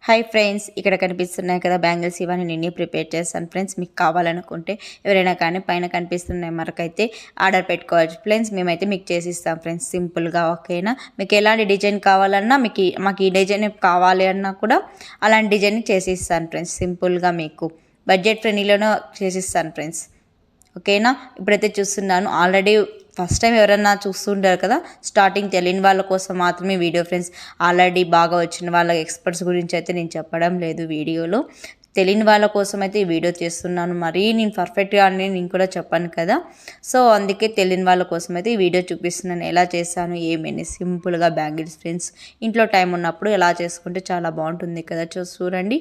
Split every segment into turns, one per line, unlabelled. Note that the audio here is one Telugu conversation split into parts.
హాయ్ ఫ్రెండ్స్, ఇక్కడ కనిపిస్తున్నాయి కదా బ్యాంగిల్స్. ఇవన్నీ నేనే ప్రిపేర్ చేస్తాను ఫ్రెండ్స్. మీకు కావాలనుకుంటే ఎవరైనా కానీ పైన కనిపిస్తున్నాయి మనకైతే ఆర్డర్ పెట్టుకోవచ్చు ఫ్రెండ్స్. మేమైతే మీకు చేసిస్తాం ఫ్రెండ్స్ సింపుల్గా. ఓకేనా? మీకు ఎలాంటి డిజైన్ కావాలన్నా మాకు ఈ డిజైన్ కావాలి అన్నా కూడా అలాంటి డిజైన్ చేసిస్తాను ఫ్రెండ్స్. సింపుల్గా మీకు బడ్జెట్ ఫ్రెండ్లీలోనే చేసిస్తాను ఫ్రెండ్స్. ఓకేనా? ఇప్పుడైతే చూస్తున్నాను. ఆల్రెడీ ఫస్ట్ టైం ఎవరన్నా చూస్తుంటారు కదా, స్టార్టింగ్ తెలియని వాళ్ళ కోసం మాత్రమే వీడియో ఫ్రెండ్స్. ఆల్రెడీ బాగా వచ్చిన వాళ్ళ ఎక్స్పర్ట్స్ గురించి అయితే నేను చెప్పడం లేదు వీడియోలో. తెలియని వాళ్ళ కోసం అయితే ఈ వీడియో చేస్తున్నాను. మరీ నేను పర్ఫెక్ట్గా అని నేను కూడా చెప్పాను కదా, సో అందుకే తెలియని వాళ్ళ కోసం అయితే ఈ వీడియో చూపిస్తున్నాను. ఎలా చేశాను ఏమని సింపుల్గా బ్యాంగిల్స్ ఫ్రెండ్స్. ఇంట్లో టైం ఉన్నప్పుడు ఎలా చేసుకుంటే చాలా బాగుంటుంది కదా, చూడండి.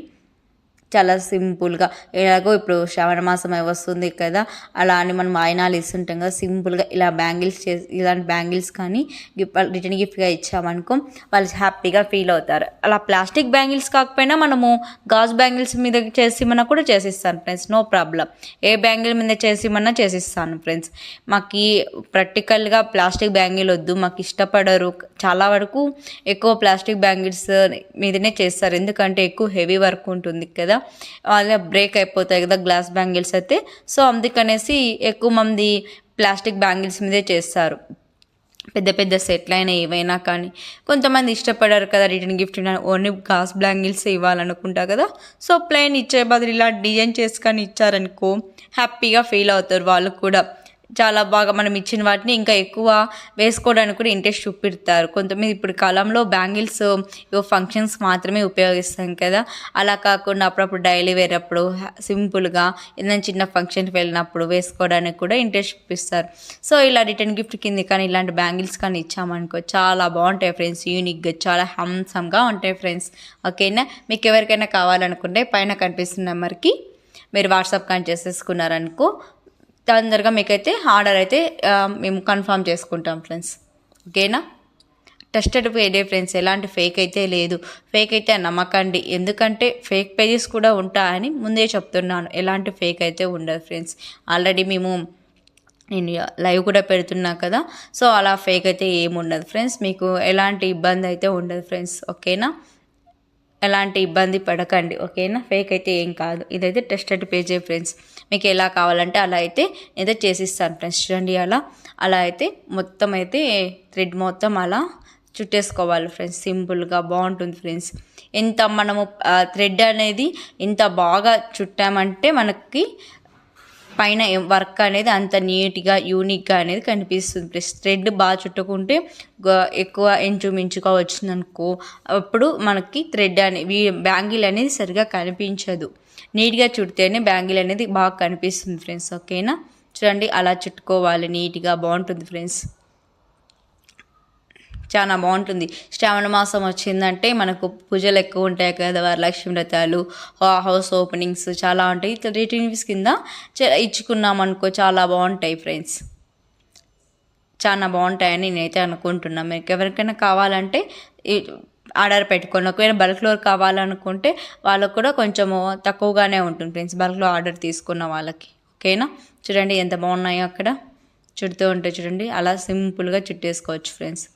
చాలా సింపుల్గా, ఎలాగో ఇప్పుడు శ్రావణ మాసం వస్తుంది కదా, అలా అని మనం వాయినాలు ఇస్తుంటాం కదా, సింపుల్గా ఇలా బ్యాంగిల్స్ చేసి ఇలాంటి బ్యాంగిల్స్ కానీ రిటర్న్ గిఫ్ట్గా ఇచ్చామనుకో వాళ్ళు హ్యాపీగా ఫీల్ అవుతారు. అలా ప్లాస్టిక్ బ్యాంగిల్స్ కాకపోయినా మనము గాజు బ్యాంగిల్స్ మీద చేసిమన్నా కూడా చేసిస్తాను ఫ్రెండ్స్. No problem. ఏ బ్యాంగిల్ మీద చేసిమన్నా చేసిస్తాను ఫ్రెండ్స్. మాకు ప్రాక్టికల్గా ప్లాస్టిక్ బ్యాంగిల్ వద్దు, మాకు ఇష్టపడరు. చాలా వరకు ఎక్కువ ప్లాస్టిక్ బ్యాంగిల్స్ మీదనే చేస్తారు, ఎందుకంటే ఎక్కువ హెవీ వర్క్ ఉంటుంది కదా, అలా బ్రేక్ అయిపోతాయి కదా గ్లాస్ బ్యాంగిల్స్ అయితే. సో అందుకనేసి ఎక్కువ మంది ప్లాస్టిక్ బ్యాంగిల్స్ మీదే చేస్తారు. పెద్ద పెద్ద సెట్లు అయినా ఏవైనా కానీ కొంతమంది ఇష్టపడారు కదా, return gift only glass bangles ఇవ్వాలనుకుంటా కదా, సో ప్లెయిన్ ఇచ్చే బదులు ఇలా డిజైన్ చేసుకొని ఇచ్చారనుకో హ్యాపీగా ఫీల్ అవుతారు వాళ్ళు కూడా. చాలా బాగా మనం ఇచ్చిన వాటిని ఇంకా ఎక్కువ వేసుకోవడానికి కూడా ఇంట్రెస్ట్ చూపిస్తారు. కొంతమంది ఇప్పుడు కాలంలో బ్యాంగిల్స్ ఫంక్షన్స్ మాత్రమే ఉపయోగిస్తాం కదా, అలా కాకుండా అప్పుడప్పుడు డైలీ వేర్ అప్పుడు సింపుల్గా ఏదైనా చిన్న ఫంక్షన్కి వెళ్ళినప్పుడు వేసుకోవడానికి కూడా ఇంట్రెస్ట్ చూపిస్తారు. సో ఇలా రిటర్న్ గిఫ్ట్ కింద కానీ ఇలాంటి బ్యాంగిల్స్ కానీ ఇచ్చామనుకో చాలా బాగుంటాయి ఫ్రెండ్స్. యూనిక్గా చాలా హ్యాండ్సమ్గా ఉంటాయి ఫ్రెండ్స్. ఓకేనా? మీకు ఎవరికైనా కావాలనుకుంటే పైన కనిపిస్తున్న నెంబర్కి మీరు వాట్సాప్ కానీ చేసేసుకున్నారనుకో తొందరగా మీకైతే ఆర్డర్ అయితే మేము కన్ఫర్మ్ చేసుకుంటాం ఫ్రెండ్స్. ఓకేనా? టెస్టెడ్ పేజే ఫ్రెండ్స్, ఎలాంటి ఫేక్ అయితే లేదు. ఫేక్ అయితే నమ్మకండి, ఎందుకంటే ఫేక్ పేజెస్ కూడా ఉంటాయని ముందే చెప్తున్నాను. ఎలాంటి ఫేక్ అయితే ఉండదు ఫ్రెండ్స్. ఆల్రెడీ నేను లైవ్ కూడా పెడుతున్నా కదా, సో అలా ఫేక్ అయితే ఏమి ఉండదు ఫ్రెండ్స్. మీకు ఎలాంటి ఇబ్బంది అయితే ఉండదు ఫ్రెండ్స్. ఓకేనా? ఎలాంటి ఇబ్బంది పడకండి. ఓకేనా? ఫేక్ అయితే ఏం కాదు. ఇదైతే టెస్టెడ్ పేజే ఫ్రెండ్స్. మీకు ఎలా కావాలంటే అలా అయితే నేనైతే చేసిస్తాను ఫ్రెండ్స్. చూడండి, అలా అయితే మొత్తం అయితే థ్రెడ్ మొత్తం అలా చుట్టేసుకోవాలి ఫ్రెండ్స్. సింపుల్గా బాగుంటుంది ఫ్రెండ్స్. ఎంత మనము థ్రెడ్ అనేది ఎంత బాగా చుట్టామంటే మనకి పైన వర్క్ అనేది అంత నీట్గా యూనిక్గా అనేది కనిపిస్తుంది ప్లస్ థ్రెడ్ బాగా చుట్టుకుంటే ఎక్కువ ఇంచుమించుగా వచ్చిందనుకో అప్పుడు మనకి థ్రెడ్ అనేది బ్యాంగిల్ అనేది సరిగా కనిపించదు. నీట్గా చుడితేనే బ్యాంగిల్ అనేది బాగా కనిపిస్తుంది ఫ్రెండ్స్. ఓకేనా? చూడండి, అలా చుట్టుకోవాలి నీట్గా, బాగుంటుంది ఫ్రెండ్స్. చాలా బాగుంటుంది. శ్రావణ మాసం వచ్చిందంటే మనకు పూజలు ఎక్కువ ఉంటాయి కదా, వరలక్ష్మి వ్రతాలు, హౌస్ ఓపెనింగ్స్ చాలా ఉంటాయి. రిలేటివ్స్ కింద ఇచ్చుకున్నాం అనుకో చాలా బాగుంటాయి ఫ్రెండ్స్. చాలా బాగుంటాయని నేనైతే అనుకుంటున్నాను. మీకు ఎవరికైనా కావాలంటే ఆర్డర్ పెట్టుకోండి. ఒకవేళ బల్క్లో కావాలనుకుంటే వాళ్ళకు కూడా కొంచెము తక్కువగానే ఉంటుంది ఫ్రెండ్స్, బల్క్లో ఆర్డర్ తీసుకున్న వాళ్ళకి. ఓకేనా? చూడండి ఎంత బాగున్నాయో అక్కడ చుడుతూ ఉంటే. చూడండి, అలా సింపుల్గా చుట్టేసుకోవచ్చు ఫ్రెండ్స్.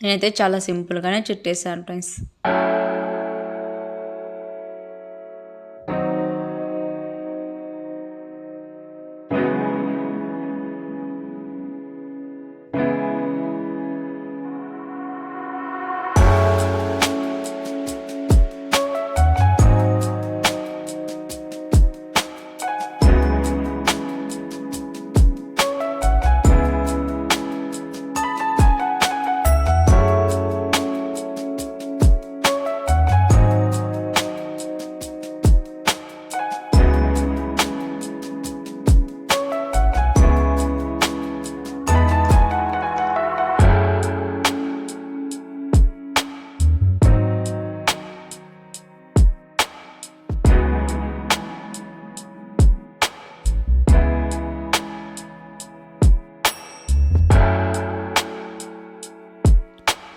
నేనైతే చాలా సింపుల్గానే చుట్టేసాను ఫ్రెండ్స్.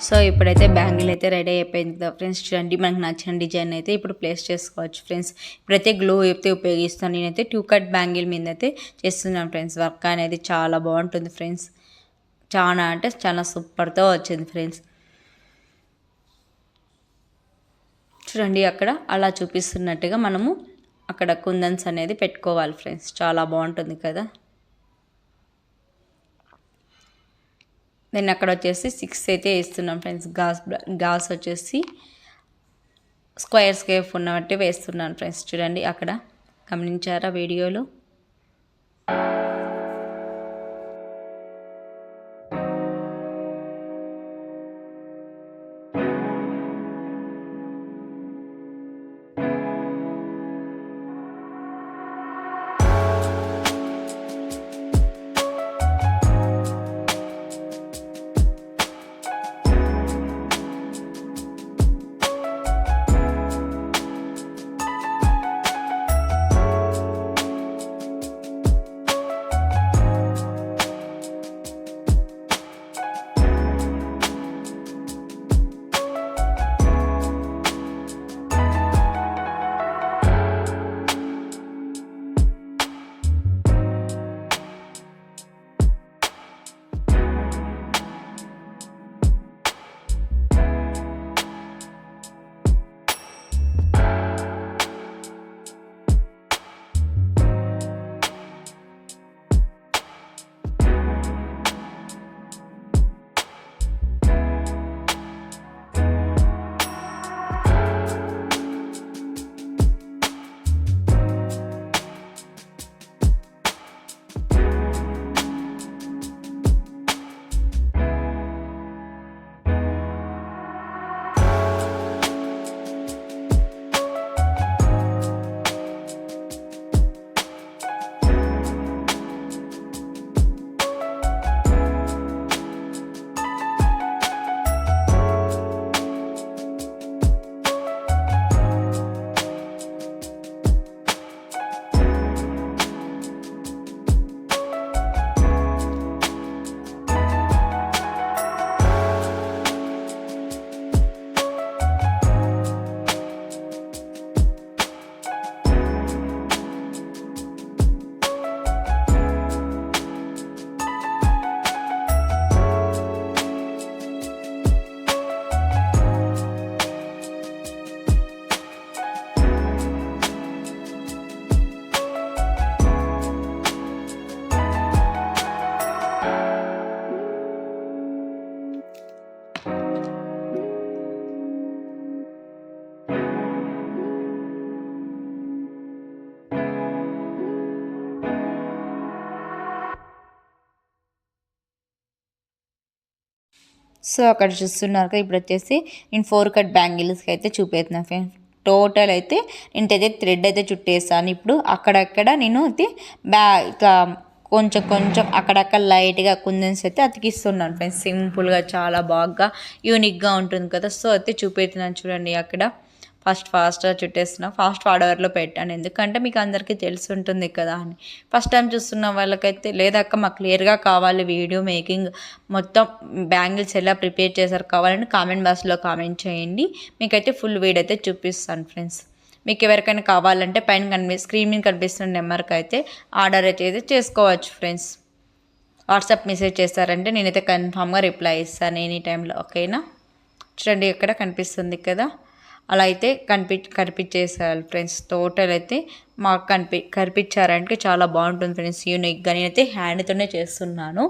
సో ఇప్పుడైతే బ్యాంగిల్ అయితే రెడీ అయిపోయింది కదా ఫ్రెండ్స్. చూడండి, మనకు నచ్చిన డిజైన్ అయితే ఇప్పుడు ప్లేస్ చేసుకోవచ్చు ఫ్రెండ్స్. ఇప్పుడైతే గ్లో అయితే ఉపయోగిస్తాను. నేనైతే 2 కట్ బ్యాంగిల్ మీద అయితే చేస్తున్నాను ఫ్రెండ్స్. వర్క్ అనేది చాలా బాగుంటుంది ఫ్రెండ్స్. చాలా అంటే చాలా సూపర్తో వచ్చింది ఫ్రెండ్స్. చూడండి అక్కడ అలా చూపిస్తున్నట్టుగా మనము అక్కడ కుందన్స్ అనేది పెట్టుకోవాలి ఫ్రెండ్స్. చాలా బాగుంటుంది కదా. నేను అక్కడ వచ్చేసి 6 అయితే వేస్తున్నాను ఫ్రెండ్స్. గాస్ వచ్చేసి స్క్వేర్ ఉన్నట్టు వేస్తున్నాను ఫ్రెండ్స్. చూడండి అక్కడ గమనించారా వీడియోలో. సో అక్కడ చూస్తున్నారు కదా. ఇప్పుడు వచ్చేసి నేను 4 కట్ బ్యాంగిల్స్కి అయితే చూపెడుతున్నాను ఫ్రెండ్స్. టోటల్ అయితే నేనైతే థ్రెడ్ అయితే చుట్టేస్తాను. ఇప్పుడు అక్కడక్కడ నేను అయితే ఇట్లా కొంచెం కొంచెం అక్కడక్కడ లైట్గా కుందన్స్ అయితే అతికిస్తున్నాను ఫ్రెండ్స్. సింపుల్గా చాలా బాగా యూనిక్గా ఉంటుంది కదా. సో అయితే చూపెడుతున్నాను చూడండి. అక్కడ ఫాస్ట్గా చుట్టేస్తున్నా. ఫాస్ట్ ఫార్వర్డ్లో పెట్టాను, ఎందుకంటే మీకు అందరికీ తెలిసి ఉంటుంది కదా అని. ఫస్ట్ టైం చూస్తున్న వాళ్ళకైతే లేదక్క మాకు క్లియర్గా కావాలి వీడియో మేకింగ్, మొత్తం బ్యాంగిల్స్ ఎలా ప్రిపేర్ చేశారు కావాలని కామెంట్ బాక్స్లో కామెంట్ చేయండి. మీకైతే ఫుల్ వీడియో అయితే చూపిస్తాను ఫ్రెండ్స్. మీకు ఎవరికైనా కావాలంటే పైన స్క్రీన్ మీద కనిపిస్తున్న నెంబర్కి అయితే ఆర్డర్ అయితే చేసుకోవచ్చు ఫ్రెండ్స్. వాట్సాప్ మెసేజ్ చేస్తారంటే నేనైతే కన్ఫామ్గా రిప్లై ఇస్తాను ఎనీ టైంలో, ఓకేనా. చూడండి ఇక్కడ కనిపిస్తుంది కదా, అలా అయితే కనిపించేసేయాలి ఫ్రెండ్స్. టోటల్ అయితే మాకు కనిపించారంటే చాలా బాగుంటుంది ఫ్రెండ్స్, యూనిక్గా. నేనైతే హ్యాండ్తోనే చేస్తున్నాను.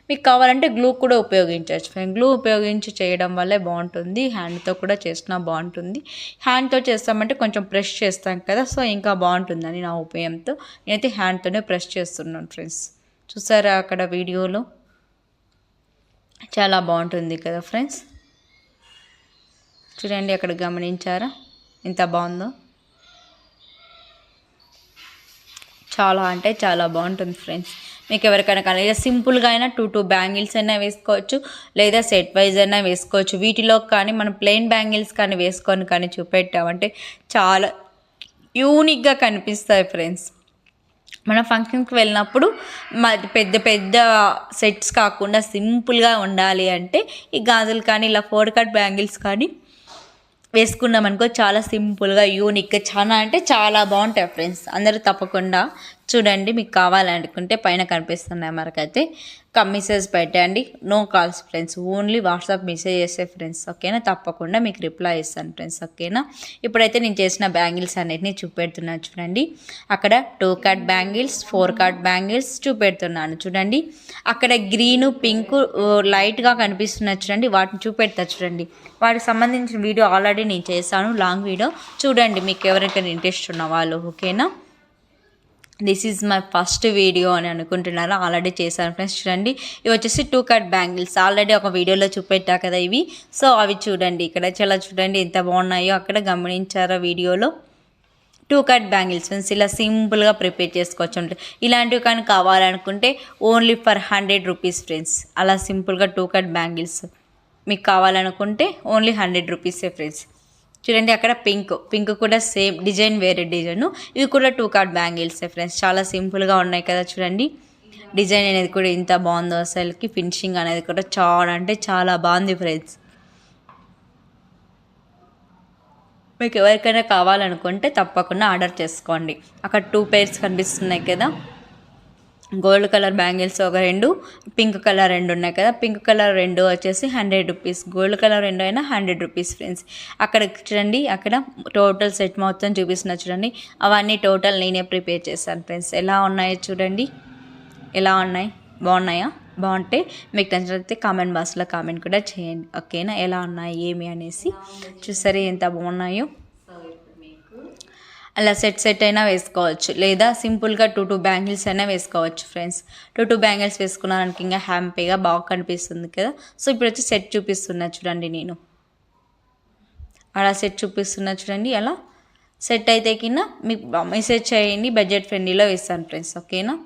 మీకు కావాలంటే గ్లూ కూడా ఉపయోగించవచ్చు ఫ్రెండ్స్. గ్లూ ఉపయోగించి చేయడం వల్లే బాగుంటుంది, హ్యాండ్తో కూడా చేసినా బాగుంటుంది. హ్యాండ్తో చేస్తామంటే కొంచెం ప్రెస్ చేస్తాం కదా, సో ఇంకా బాగుంటుందని నా ఉపయోగంతో నేనైతే హ్యాండ్తోనే ప్రెస్ చేస్తున్నాను ఫ్రెండ్స్. చూసారా అక్కడ వీడియోలో, చాలా బాగుంటుంది కదా ఫ్రెండ్స్. చూడండి అక్కడ గమనించారా ఎంత బాగుందో. చాలా అంటే చాలా బాగుంటుంది ఫ్రెండ్స్. మీకు ఎవరికైనా కానీ సింపుల్గా అయినా 2 బ్యాంగిల్స్ అయినా వేసుకోవచ్చు, లేదా సెట్ వైజ్ అయినా వేసుకోవచ్చు. వీటిలో కానీ మనం ప్లెయిన్ బ్యాంగిల్స్ కానీ వేసుకొని కానీ చూపెట్టామంటే చాలా యూనిక్గా కనిపిస్తాయి ఫ్రెండ్స్. మన ఫంక్షన్కి వెళ్ళినప్పుడు పెద్ద పెద్ద సెట్స్ కాకుండా సింపుల్గా ఉండాలి అంటే ఈ గాజులు కానీ ఇలా 4 కట్ బ్యాంగిల్స్ కానీ వేసుకున్నాం అనుకో, చాలా సింపుల్గా యూనిక్గా చాలా అంటే చాలా బాగుంటాయి ఫ్రెండ్స్. అందరూ తప్పకుండా చూడండి. మీకు కావాలనుకుంటే పైన కనిపిస్తున్నాయి మనకైతే మెసేజ్ పెట్టండి, no calls friends, only WhatsApp message చేసే ఫ్రెండ్స్. ఓకేనా, తప్పకుండా మీకు రిప్లై ఇస్తాను ఫ్రెండ్స్. ఓకేనా, ఇప్పుడైతే నేను చేసిన బ్యాంగిల్స్ అన్నిటిని చూపెడుతున్నాను చూడండి. అక్కడ 2 కట్ బ్యాంగిల్స్, 4 కట్ బ్యాంగిల్స్ చూపెడుతున్నాను చూడండి. అక్కడ గ్రీను పింక్ లైట్గా కనిపిస్తున్నాయి చూడండి, వాటిని చూపెడతా చూడండి. వాటికి సంబంధించిన వీడియో ఆల్రెడీ నేను చేశాను, లాంగ్ వీడియో చూడండి మీకు ఎవరికైనా ఇంట్రెస్ట్ ఉన్న వాళ్ళు. ఓకేనా, this is my first video అని అనుకుంటున్నారా, ఆల్రెడీ చేశాను ఫ్రెండ్స్. చూడండి, ఇవి వచ్చేసి 2 కట్ బ్యాంగిల్స్, ఆల్రెడీ ఒక వీడియోలో చూపెట్టా కదా ఇవి. సో అవి చూడండి, ఇక్కడ చాలా చూడండి ఎంత బాగున్నాయో, అక్కడ గమనించారా వీడియోలో. 2 కట్ బ్యాంగిల్స్ ఫ్రెండ్స్, ఇలా సింపుల్గా ప్రిపేర్ చేసుకోవచ్చు. ఇలాంటివి కానీ కావాలనుకుంటే ఓన్లీ ఫర్ 100 రూపీస్ ఫ్రెండ్స్. అలా సింపుల్గా 2 కట్ బ్యాంగిల్స్ మీకు కావాలనుకుంటే ఓన్లీ 100 రూపీసే ఫ్రెండ్స్. చూడండి, అక్కడ పింక్ కూడా సేమ్ డిజైన్, వేరే డిజైన్. ఇవి కూడా 2 కట్ బ్యాంగిల్సే ఫ్రెండ్స్, చాలా సింపుల్గా ఉన్నాయి కదా చూడండి. డిజైన్ అనేది కూడా ఇంత బాగుందో, అసలుకి ఫినిషింగ్ అనేది కూడా చాలా అంటే చాలా బాగుంది ఫ్రెండ్స్. మీకు ఎవరికైనా కావాలనుకుంటే తప్పకుండా ఆర్డర్ చేసుకోండి. అక్కడ 2 పేర్స్ కనిపిస్తున్నాయి కదా, గోల్డ్ కలర్ బ్యాంగిల్స్ ఒక 2, పింక్ కలర్ 2 ఉన్నాయి కదా. పింక్ కలర్ 2 వచ్చేసి 100 రూపీస్, గోల్డ్ కలర్ 2 అయినా 100 రూపీస్ ఫ్రెండ్స్. అక్కడ చూడండి, అక్కడ టోటల్ సెట్ మొత్తం చూపిస్తున్నా చూడండి. అవన్నీ టోటల్ నేనే ప్రిపేర్ చేశాను ఫ్రెండ్స్. ఎలా ఉన్నాయో చూడండి, ఎలా ఉన్నాయి, బాగున్నాయా? బాగుంటే మీకు నచ్చినట్లయితే కామెంట్ బాక్స్లో కామెంట్ కూడా చేయండి. ఓకేనా, ఎలా ఉన్నాయి ఏమి అనేసి. చూసారా ఎంత బాగున్నాయో. అలా సెట్ అయినా వేసుకోవచ్చు, లేదా సింపుల్గా 2 బ్యాంగిల్స్ అయినా వేసుకోవచ్చు ఫ్రెండ్స్. 2 బ్యాంగిల్స్ వేసుకున్నానికి ఇంకా హ్యాపీగా బాగా కనిపిస్తుంది కదా. సో ఇప్పుడు వచ్చి సెట్ చూపిస్తున్నా చూడండి, నేను అలా సెట్ చూపిస్తున్నా చూడండి. అలా సెట్ అయితే కింద మీకు మెసేజ్ చేయండి, బడ్జెట్ ఫ్రెండ్లీలో వేస్తాను ఫ్రెండ్స్. ఓకేనా,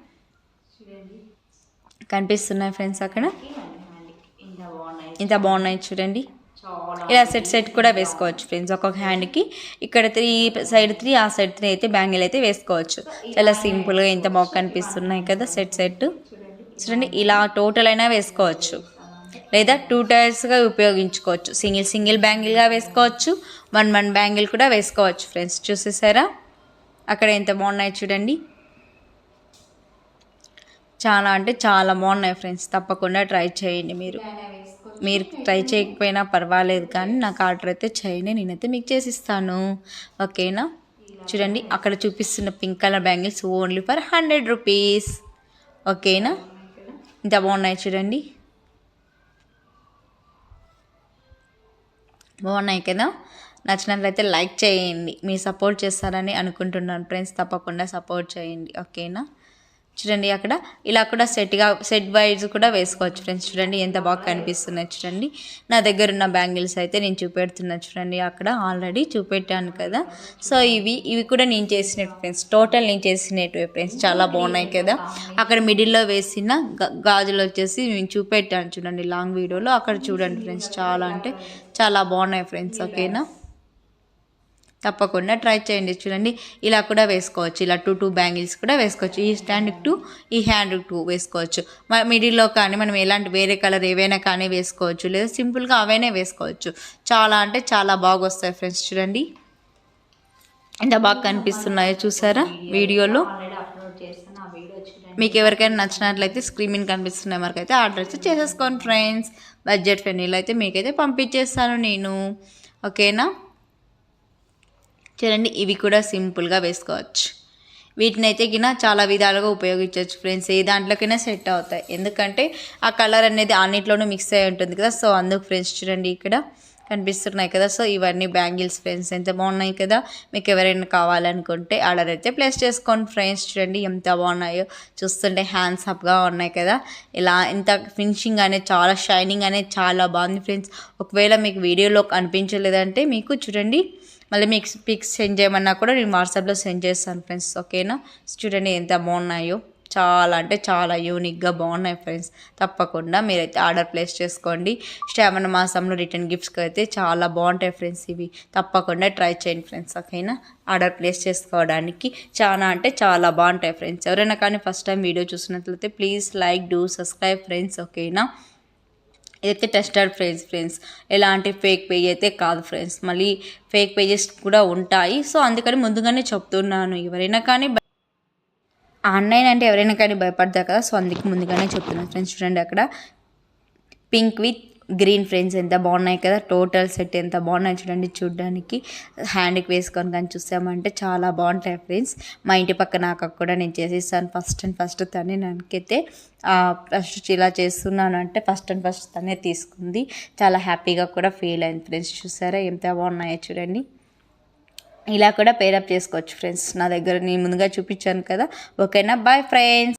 కనిపిస్తున్నాయి ఫ్రెండ్స్, అక్కడ ఇంత బాగున్నాయి చూడండి. ఇలా సెట్ కూడా వేసుకోవచ్చు ఫ్రెండ్స్. ఒక్కొక్క హ్యాండ్కి ఇక్కడ 3 సైడ్ 3, ఆ సైడ్ 3 అయితే బ్యాంగిల్ అయితే వేసుకోవచ్చు. చాలా సింపుల్గా ఎంత బాగా కనిపిస్తున్నాయి కదా సెట్. చూడండి, ఇలా టోటల్ అయినా వేసుకోవచ్చు, లేదా 2 టైర్స్గా ఉపయోగించుకోవచ్చు. సింగిల్ బ్యాంగిల్గా వేసుకోవచ్చు, 1 బ్యాంగిల్ కూడా వేసుకోవచ్చు ఫ్రెండ్స్. చూసేసారా అక్కడ ఎంత బాగున్నాయి చూడండి. చాలా అంటే చాలా బాగున్నాయి ఫ్రెండ్స్, తప్పకుండా ట్రై చేయండి. మీరు ట్రై చేయకపోయినా పర్వాలేదు, కానీ నాకు ఆర్డర్ అయితే చేయండి, నేనైతే మీకు చేసిస్తాను. ఓకేనా, చూడండి అక్కడ చూపిస్తున్న pink colour bangles only for 100 rupees. ఓకేనా, ఇంత బాగున్నాయి చూడండి, బాగున్నాయి కదా. నచ్చినట్లయితే లైక్ చేయండి, మీరు సపోర్ట్ చేస్తారని అనుకుంటున్నాను ఫ్రెండ్స్. తప్పకుండా సపోర్ట్ చేయండి. ఓకేనా, చూడండి అక్కడ ఇలా కూడా సెట్ వైజ్ కూడా వేసుకోవచ్చు ఫ్రెండ్స్. చూడండి ఎంత బాగా కనిపిస్తున్నాయి చూడండి. నా దగ్గర ఉన్న బ్యాంగిల్స్ అయితే నేను చూపెడుతున్నా చూడండి, అక్కడ ఆల్రెడీ చూపెట్టాను కదా. సో ఇవి కూడా నేను చేసినట్టు ఫ్రెండ్స్, టోటల్ నేను చేసినట్టు ఫ్రెండ్స్, చాలా బాగున్నాయి కదా. అక్కడ మిడిల్లో వేసిన గాజులు వచ్చేసి నేను చూపెట్టాను చూడండి లాంగ్ వీడియోలో, అక్కడ చూడండి ఫ్రెండ్స్, చాలా అంటే చాలా బాగున్నాయి ఫ్రెండ్స్. ఓకేనా, తప్పకుండా ట్రై చేయండి. చూడండి ఇలా కూడా వేసుకోవచ్చు, ఇలా 2 బ్యాంగిల్స్ కూడా వేసుకోవచ్చు. ఈ స్టాండ్కి 2, ఈ హ్యాండ్కి 2 వేసుకోవచ్చు. మిడిల్లో కానీ మనం ఎలాంటి వేరే కలర్ ఏవైనా కానీ వేసుకోవచ్చు, లేదా సింపుల్గా అవైనా వేసుకోవచ్చు. చాలా అంటే చాలా బాగా వస్తాయి ఫ్రెండ్స్. చూడండి ఎంత బాగా కనిపిస్తున్నాయో చూసారా వీడియోలో. మీకు ఎవరికైనా నచ్చినట్లయితే స్క్రీన్ మీద కనిపిస్తున్న వరకైతే ఆర్డర్ అయితే చేసేసుకోండి ఫ్రెండ్స్. బడ్జెట్ ఫ్రెండ్లీలో అయితే మీకైతే పంపించేస్తాను నేను. ఓకేనా, చూడండి ఇవి కూడా సింపుల్గా వేసుకోవచ్చు. వీటిని అయితే కింద చాలా విధాలుగా ఉపయోగించవచ్చు ఫ్రెండ్స్, ఏ దాంట్లోకైనా సెట్ అవుతాయి, ఎందుకంటే ఆ కలర్ అనేది అన్నిట్లోనూ మిక్స్ అయి ఉంటుంది కదా. సో అందుకు ఫ్రెండ్స్ చూడండి ఇక్కడ కనిపిస్తున్నాయి కదా. సో ఇవన్నీ బ్యాంగిల్స్ ఫ్రెండ్స్, ఎంత బాగున్నాయి కదా. మీకు ఎవరైనా కావాలనుకుంటే ఆర్డర్ అయితే ప్లేస్ చేసుకోండి ఫ్రెండ్స్. చూడండి ఎంత బాగున్నాయో, చూస్తుంటే హ్యాండ్స్ అప్గా ఉన్నాయి కదా. ఇలా ఇంత ఫినిషింగ్ అనేది చాలా షైనింగ్ అనేది చాలా బాగుంది ఫ్రెండ్స్. ఒకవేళ మీకు వీడియోలో అనిపించలేదంటే మీకు చూడండి మళ్ళీ మీకు పిక్స్ సెండ్ చేయమన్నా కూడా నేను వాట్సాప్లో సెండ్ చేస్తాను ఫ్రెండ్స్. ఓకేనా, చూడండి ఎంత బాగున్నాయో, చాలా అంటే చాలా యూనిక్గా బాగున్నాయి ఫ్రెండ్స్. తప్పకుండా మీరైతే ఆర్డర్ ప్లేస్ చేసుకోండి. శ్రావణ మాసంలో రిటర్న్ గిఫ్ట్స్కి అయితే చాలా బాగుంటాయి ఫ్రెండ్స్ ఇవి. తప్పకుండా ట్రై చేయండి ఫ్రెండ్స్. ఓకేనా, ఆర్డర్ ప్లేస్ చేసుకోవడానికి చాలా అంటే చాలా బాగుంటాయి ఫ్రెండ్స్. ఎవరైనా కానీ ఫస్ట్ టైం వీడియో చూసినట్లయితే please like do subscribe friends. ఓకేనా, ఇదైతే టెస్టెడ్ ఫ్రెండ్స్, ఎలాంటి ఫేక్ పేజ్ అయితే కాదు ఫ్రెండ్స్. మళ్ళీ ఫేక్ పేజెస్ కూడా ఉంటాయి, సో అందుకని ముందుగానే చెప్తున్నాను. ఎవరైనా కానీ ఆన్లైన్ అంటే ఎవరైనా కానీ భయపడతారు కదా, సో అందుకు ముందుగానే చెప్తున్నాను ఫ్రెండ్స్. చూడండి అక్కడ పింక్ విత్ గ్రీన్ ఫ్రెండ్స్ ఎంత బాగున్నాయి కదా, టోటల్ సెట్ ఎంత బాగున్నాయి చూడండి. చూడడానికి హ్యాండ్కి వేసుకొని కానీ చూసామంటే చాలా బాగుంటాయి ఫ్రెండ్స్. మా ఇంటి పక్కన అక్క కూడా నేను చేసేస్తాను ఫస్ట్ తనే నాకైతే ఫస్ట్ ఇలా చేస్తున్నాను అంటే ఫస్ట్ తనే తీసుకుంది. చాలా హ్యాపీగా కూడా ఫీల్ అయింది ఫ్రెండ్స్. చూసారా ఎంత బాగున్నాయో చూడండి. ఇలా కూడా పేరప్ చేసుకోవచ్చు ఫ్రెండ్స్. నా దగ్గర నేను ముందుగా చూపించాను కదా. ఓకేనా, బాయ్ ఫ్రెండ్స్.